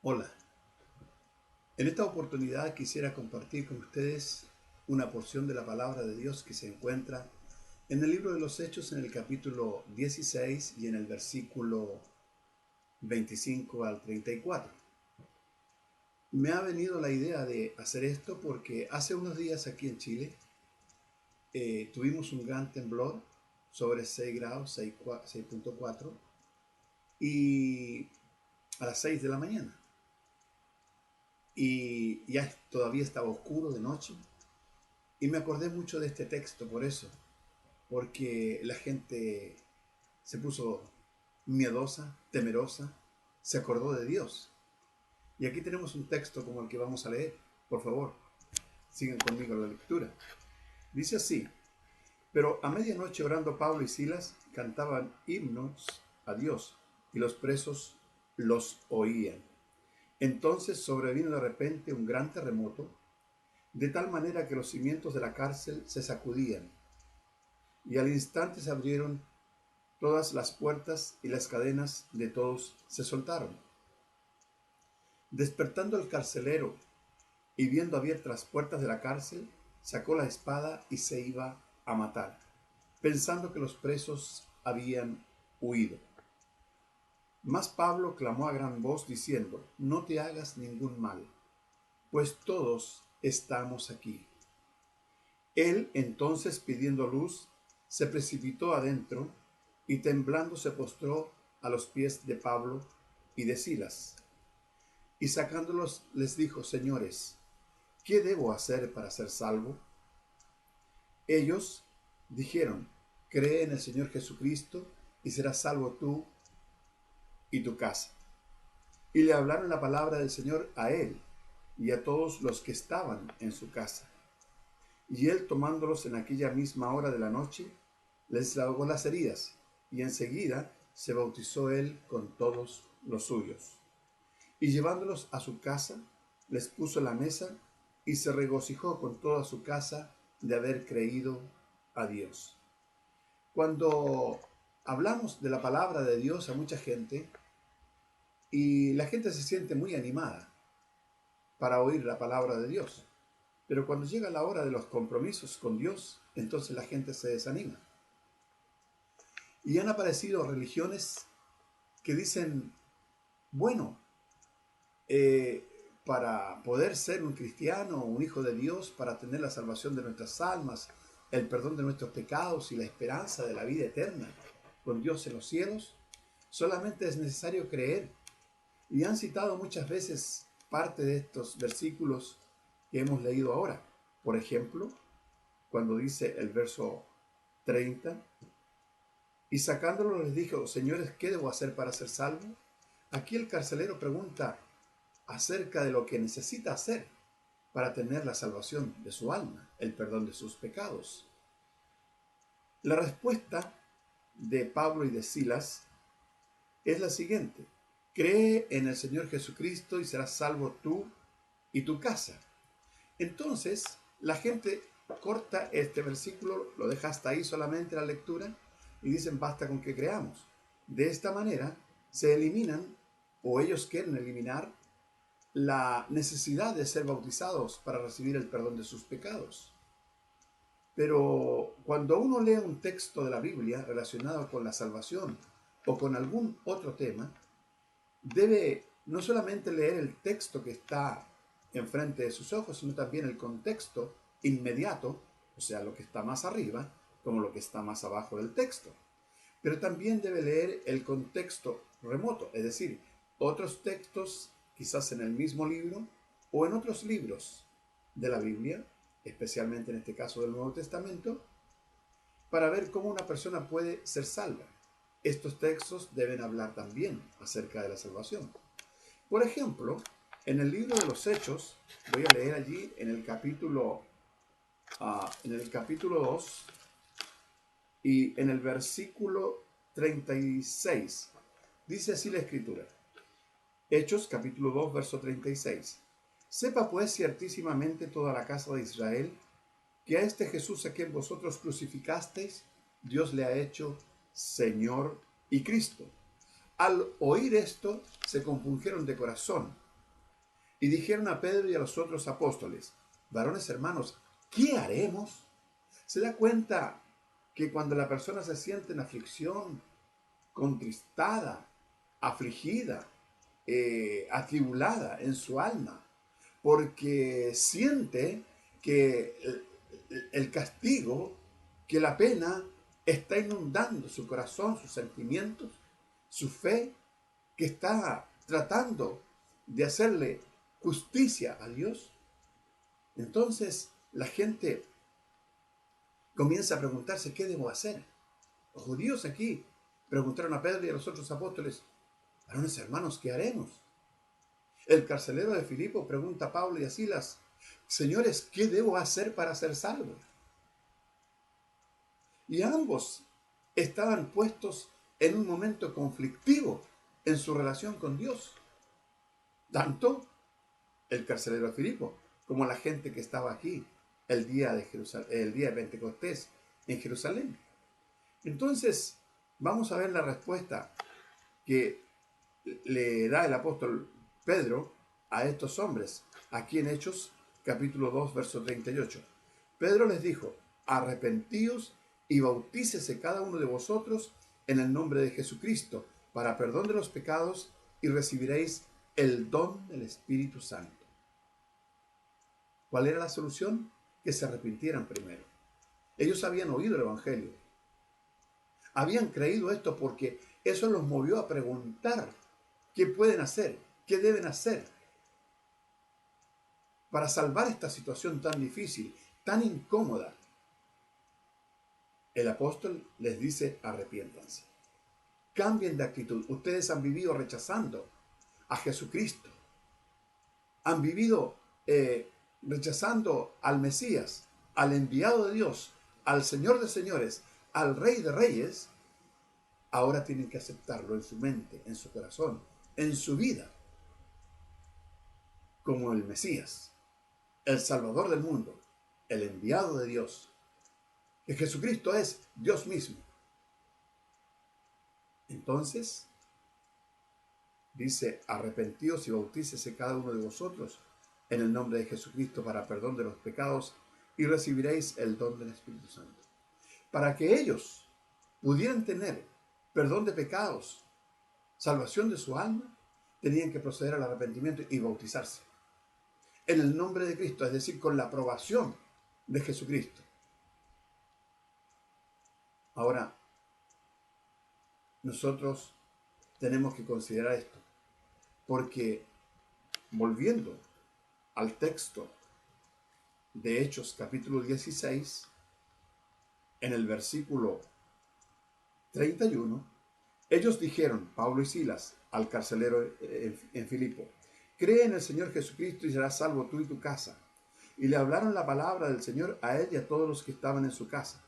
Hola, en esta oportunidad quisiera compartir con ustedes una porción de la palabra de Dios que se encuentra en el libro de los Hechos en el capítulo 16 y en el versículo 25 al 34. Me ha venido la idea de hacer esto porque hace unos días aquí en Chile tuvimos un gran temblor sobre 6 grados, 6.4 y a las 6 de la mañana. Y ya todavía estaba oscuro de noche. Y me acordé mucho de este texto por eso, porque la gente se puso miedosa, temerosa, se acordó de Dios. Y aquí tenemos un texto como el que vamos a leer. Por favor, sigan conmigo la lectura. Dice así: pero a medianoche orando Pablo y Silas cantaban himnos a Dios, y los presos los oían. Entonces sobrevino de repente un gran terremoto, de tal manera que los cimientos de la cárcel se sacudían, y al instante se abrieron todas las puertas y las cadenas de todos se soltaron. Despertando el carcelero y viendo abiertas las puertas de la cárcel, sacó la espada y se iba a matar, pensando que los presos habían huido. Mas Pablo clamó a gran voz diciendo: no te hagas ningún mal, pues todos estamos aquí. Él entonces, pidiendo luz, se precipitó adentro y temblando se postró a los pies de Pablo y de Silas. Y sacándolos les dijo: señores, ¿qué debo hacer para ser salvo? Ellos dijeron: cree en el Señor Jesucristo y serás salvo tú y tu casa. Y le hablaron la palabra del Señor a él y a todos los que estaban en su casa. Y él, tomándolos en aquella misma hora de la noche, les lavó las heridas, y enseguida se bautizó él con todos los suyos. Y llevándolos a su casa, les puso la mesa, y se regocijó con toda su casa de haber creído a Dios. Cuando hablamos de la palabra de Dios a mucha gente, y la gente se siente muy animada para oír la palabra de Dios, pero cuando llega la hora de los compromisos con Dios, entonces la gente se desanima. Y han aparecido religiones que dicen: bueno, eh, para poder ser un cristiano, un hijo de Dios, para tener la salvación de nuestras almas, el perdón de nuestros pecados y la esperanza de la vida eterna con Dios en los cielos, solamente es necesario creer. Y han citado muchas veces parte de estos versículos que hemos leído ahora. Por ejemplo, cuando dice el verso 30, y sacándolo les dijo: señores, ¿qué debo hacer para ser salvo? Aquí el carcelero pregunta acerca de lo que necesita hacer para tener la salvación de su alma, el perdón de sus pecados. La respuesta de Pablo y de Silas es la siguiente: cree en el Señor Jesucristo y serás salvo tú y tu casa. Entonces, la gente corta este versículo, lo deja hasta ahí solamente la lectura, y dicen: basta con que creamos. De esta manera se eliminan, o ellos quieren eliminar, la necesidad de ser bautizados para recibir el perdón de sus pecados. Pero cuando uno lee un texto de la Biblia relacionado con la salvación o con algún otro tema, debe no solamente leer el texto que está enfrente de sus ojos, sino también el contexto inmediato, o sea, lo que está más arriba, como lo que está más abajo del texto. Pero también debe leer el contexto remoto, es decir, otros textos quizás en el mismo libro o en otros libros de la Biblia, especialmente en este caso del Nuevo Testamento, para ver cómo una persona puede ser salva. Estos textos deben hablar también acerca de la salvación. Por ejemplo, en el libro de los Hechos, voy a leer allí en el capítulo 2 y en el versículo 36. Dice así la Escritura. Hechos capítulo 2, verso 36. Sepa pues ciertísimamente toda la casa de Israel que a este Jesús a quien vosotros crucificasteis, Dios le ha hecho Señor y Cristo. Al oír esto, se compungieron de corazón Y dijeron a Pedro y a los otros apóstoles: varones hermanos, ¿qué haremos? ¿Se da cuenta que cuando la persona se siente en aflicción, contristada, afligida, atribulada en su alma, porque siente que el castigo, que la pena está inundando su corazón, sus sentimientos, su fe, que está tratando de hacerle justicia a Dios? Entonces la gente comienza a preguntarse: ¿qué debo hacer? Los judíos aquí preguntaron a Pedro y a los otros apóstoles: varones hermanos, ¿qué haremos? El carcelero de Filipo pregunta a Pablo y a Silas: señores, ¿qué debo hacer para ser salvo? Y ambos estaban puestos en un momento conflictivo en su relación con Dios. Tanto el carcelero de Filipo como la gente que estaba aquí el día de Pentecostés en Jerusalén. Entonces, vamos a ver la respuesta que le da el apóstol Pedro a estos hombres, aquí en Hechos capítulo 2, verso 38. Pedro les dijo: arrepentíos y bautícese cada uno de vosotros en el nombre de Jesucristo para perdón de los pecados, y recibiréis el don del Espíritu Santo. ¿Cuál era la solución? Que se arrepintieran primero. Ellos habían oído el Evangelio, habían creído esto, porque eso los movió a preguntar: ¿qué pueden hacer? ¿Qué deben hacer para salvar esta situación tan difícil, tan incómoda? El apóstol les dice: arrepiéntanse. Cambien de actitud. Ustedes han vivido rechazando a Jesucristo. Han vivido rechazando al Mesías, al enviado de Dios, al Señor de señores, al Rey de reyes. Ahora tienen que aceptarlo en su mente, en su corazón, en su vida, como el Mesías, el Salvador del mundo, el enviado de Dios, que Jesucristo es Dios mismo. Entonces, dice: arrepentíos y bautícese cada uno de vosotros en el nombre de Jesucristo para perdón de los pecados, y recibiréis el don del Espíritu Santo. Para que ellos pudieran tener perdón de pecados, salvación de su alma, tenían que proceder al arrepentimiento y bautizarse en el nombre de Cristo, es decir, con la aprobación de Jesucristo. Ahora, nosotros tenemos que considerar esto, porque volviendo al texto de Hechos capítulo 16, en el versículo 31, ellos dijeron, Pablo y Silas, al carcelero en Filipo: cree en el Señor Jesucristo y serás salvo tú y tu casa. Y le hablaron la palabra del Señor a él y a todos los que estaban en su casa.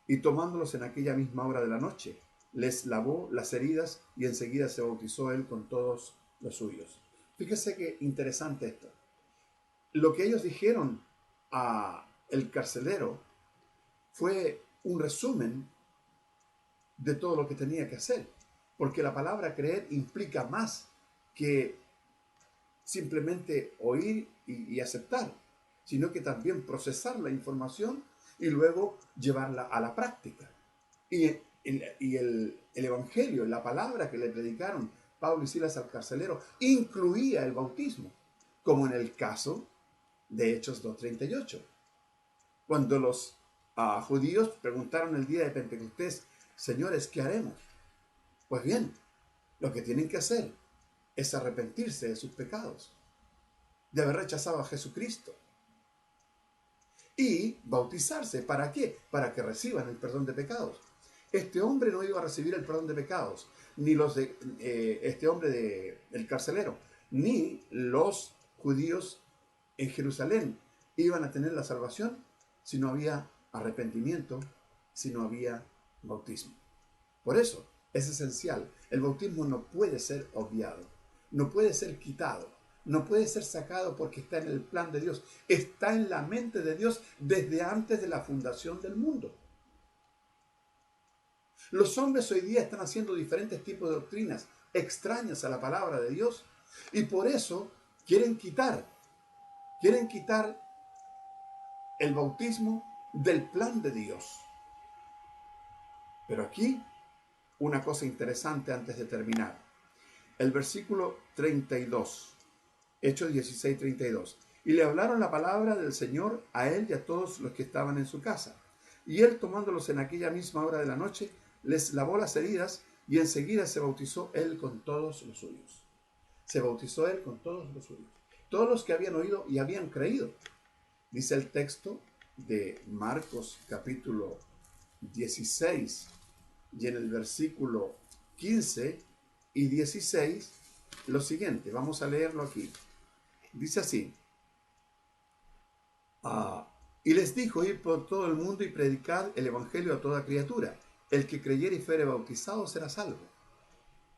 Y tomándolos en aquella misma hora de la noche, les lavó las heridas, y enseguida se bautizó él con todos los suyos. Fíjese qué interesante esto. Lo que ellos dijeron a el carcelero fue un resumen de todo lo que tenía que hacer, porque la palabra creer implica más que simplemente oír y aceptar, sino que también procesar la información y luego llevarla a la práctica. Y el evangelio, la palabra que le predicaron Pablo y Silas al carcelero, incluía el bautismo, como en el caso de Hechos 2:38. Cuando los judíos preguntaron el día de Pentecostés: señores, ¿qué haremos? Pues bien, lo que tienen que hacer es arrepentirse de sus pecados, de haber rechazado a Jesucristo, y bautizarse. ¿Para qué? Para que reciban el perdón de pecados. Este hombre no iba a recibir el perdón de pecados, ni los de este hombre del carcelero, ni los judíos en Jerusalén iban a tener la salvación si no había arrepentimiento, si no había bautismo. Por eso es esencial. El bautismo no puede ser obviado, no puede ser quitado, no puede ser sacado, porque está en el plan de Dios, está en la mente de Dios desde antes de la fundación del mundo. Los hombres hoy día están haciendo diferentes tipos de doctrinas extrañas a la palabra de Dios, y por eso quieren quitar, quieren quitar el bautismo del plan de Dios. Pero aquí, una cosa interesante antes de terminar. El versículo 32, Hechos 16, 32. Y le hablaron la palabra del Señor a él y a todos los que estaban en su casa. Y él, tomándolos en aquella misma hora de la noche, les lavó las heridas y enseguida se bautizó él con todos los suyos. Se bautizó él con todos los suyos. Todos los que habían oído y habían creído. Dice el texto de Marcos capítulo 16 y en el versículo 15 y 16 lo siguiente. Vamos a leerlo aquí. Dice así. Y les dijo: ir por todo el mundo y predicar el evangelio a toda criatura. El que creyere y fuere bautizado será salvo.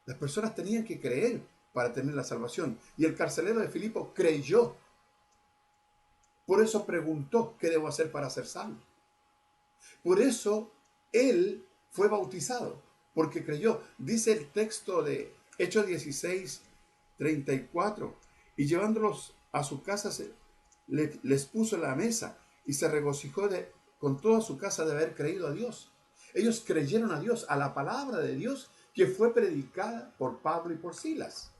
Las personas tenían que creer para tener la salvación. Y el carcelero de Filipo creyó. Por eso preguntó: ¿qué debo hacer para ser salvo? Por eso él fue bautizado, porque creyó. Dice el texto de Hechos 16, 34. Y llevándolos a su casa, les puso la mesa y se regocijó con toda su casa de haber creído a Dios. Ellos creyeron a Dios, a la palabra de Dios que fue predicada por Pablo y por Silas,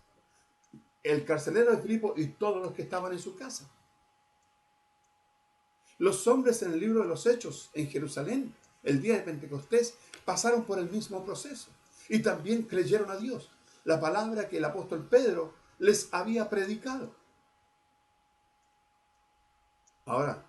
el carcelero de Filipo y todos los que estaban en su casa. Los hombres en el libro de los Hechos en Jerusalén, el día de Pentecostés, pasaron por el mismo proceso y también creyeron a Dios, la palabra que el apóstol Pedro les había predicado. Ahora,